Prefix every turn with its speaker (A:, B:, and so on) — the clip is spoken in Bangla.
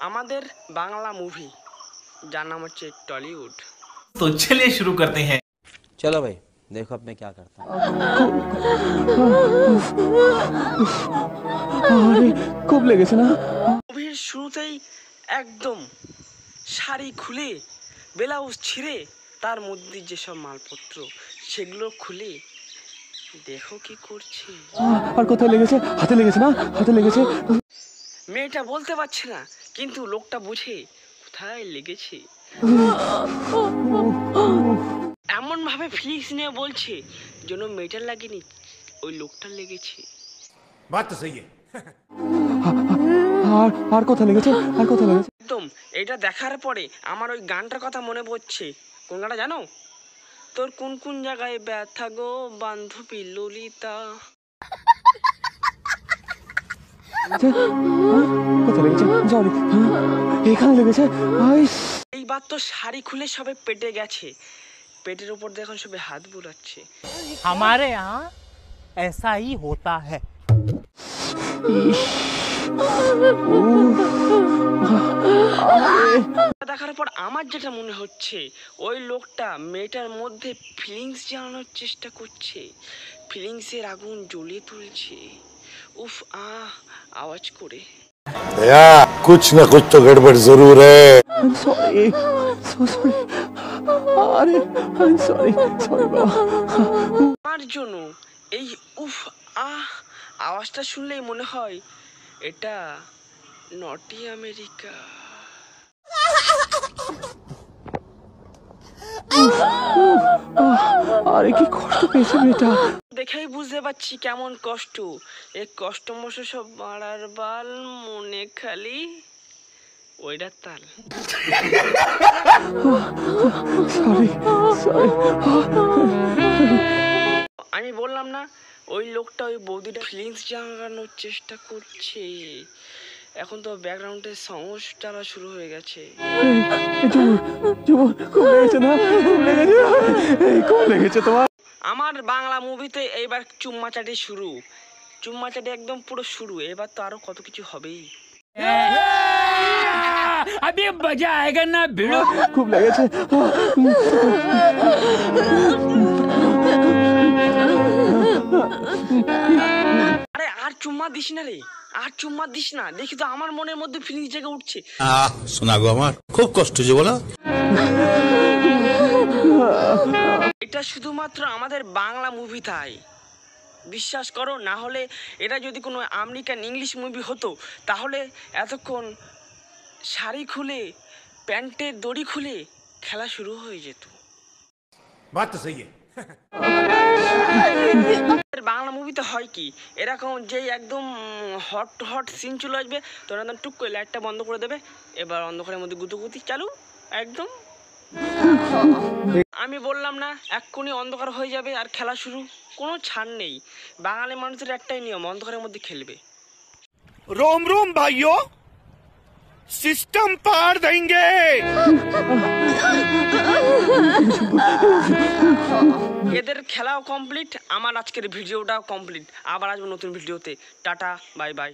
A: আমাদের বাংলা মুভি যার নাম হচ্ছে টলিউড।
B: तो चलिए शुरू करते हैं।
C: चलो भाई देखो अब मैं क्या करता हूँ।
D: খুব লেগেছে না?
A: মুভির শুরুতেই একদম শাড়ি খুলে ব্লাউজ ছিঁড়ে তার মধ্যে যেসব মালপত্র সেগুলো খুলে দেখো কি করছে।
D: আর কোথায় লেগেছে? হাতে লেগেছে না? হাতে লেগেছে।
A: মেয়েটা বলতে পারছে না, কিন্তু লোকটা বুঝে কোথায় লেগেছে। এমন ভাবে ফিলিংস নিয়ে বলছে যেন মেয়েটার লাগেনি, ওই লোকটার লেগেছে।
B: बात तो सही है।
D: আর কোথায় লেগেছে? আর কোথায় লেগেছে?
A: একদম এটা দেখার পরে আমার ওই গানটার কথা মনে পড়ছে। কোন গানটা জানো? তোর কোন কোন জায়গায় ব্যথা গো বান্ধবী ললিতা।
D: কোথায় লেগেছে? সরি, এখানে লেগেছে।
A: এইবার তো শাড়ি খুলে সবে পেটে গেছে, পেটের উপর দিয়ে এখন সবে হাত বুলাচ্ছে।
E: हमारे यहाँ ऐसा ही होता है।
A: দেখার পর আমার যেটা মনে হচ্ছে ওই লোকটা মেয়েটার মধ্যে ফিলিংস জানানোর চেষ্টা করছে, ফিলিংসের আগুন জ্বলিয়ে তুলছে। উফ আওয়াজ করে
F: कुछ न कुछ तो गड़बड़ जरूर है।
D: সরি, সরি, আরে সরি, সরি বাবা।
A: আমার জন্য এই উফ আওয়াজটা শুনলেই মনে হয় এটা নটি আমেরিকা।
D: আরে কি কষ্ট পেয়েছে মেয়েটা।
A: দেখেই বুঝতে পারছি কেমন কষ্ট। এই কষ্ট মশ সব মারার বাল, মনে খালি ওইটার তাল।
D: Sorry, sorry.
A: আমি বললাম না ওই লোকটা ওই বৌদিটা ফিলিংস জানানোর চেষ্টা করছে। এখন তো ব্যাকগ্রাউন্ডে সাউন্ড চালা শুরু হয়ে গেছে।
D: খুব লেগেছে না? খুব লেগেছে, খুব লেগেছে তোমার।
A: আমার বাংলা মুভিতে এইবার চুম্মাচাটি শুরু, চুম্মাচাটি একদম পুরো শুরু। এবার তো আরো কত কিছু হবেই।
E: अभी मजा आएगा ना भिड़ो।
D: খুব লেগেছে।
A: আরে আর চুম্মা দিস না রে, আর চুম্মা দিস না। দেখি তো আমার মনের মধ্যে ফিলিংস জেগে উঠছে।
F: শোনা গো আমার খুব কষ্ট যে বলো।
A: এটা শুধুমাত্র আমাদের বাংলা মুভি তাই বিশ্বাস করো, না হলে এটা যদি কোনো আমেরিকান ইংলিশ মুভি হতো তাহলে এতক্ষণ শাড়ি খুলে প্যান্টের দড়ি খুলে খেলা শুরু হয়ে যেত।
B: बात तो सही है।
A: বাংলা মুভিতে হয় কি, এরকম যেই একদম হট হট সিন চলে আসবে তখন একদম টুক করে লাইটটা বন্ধ করে দেবে, এবার অন্ধকারের মধ্যে গুতুগুতি চালু একদম। আমি বললাম না এক্ষুনি অন্ধকার হয়ে যাবে আর খেলা শুরু, কোনো ছাড় নেই। বাঙালি মানুষের একটাই নিয়ম, অন্ধকারের মধ্যে খেলবে।
B: रोम रोम भाइयों, सिस्टम पार देंगे।
A: এদের খেলাও কমপ্লিট, আমার আজকের ভিডিওটাও কমপ্লিট। আবার আসবো নতুন ভিডিওতে। Tata, bye bye.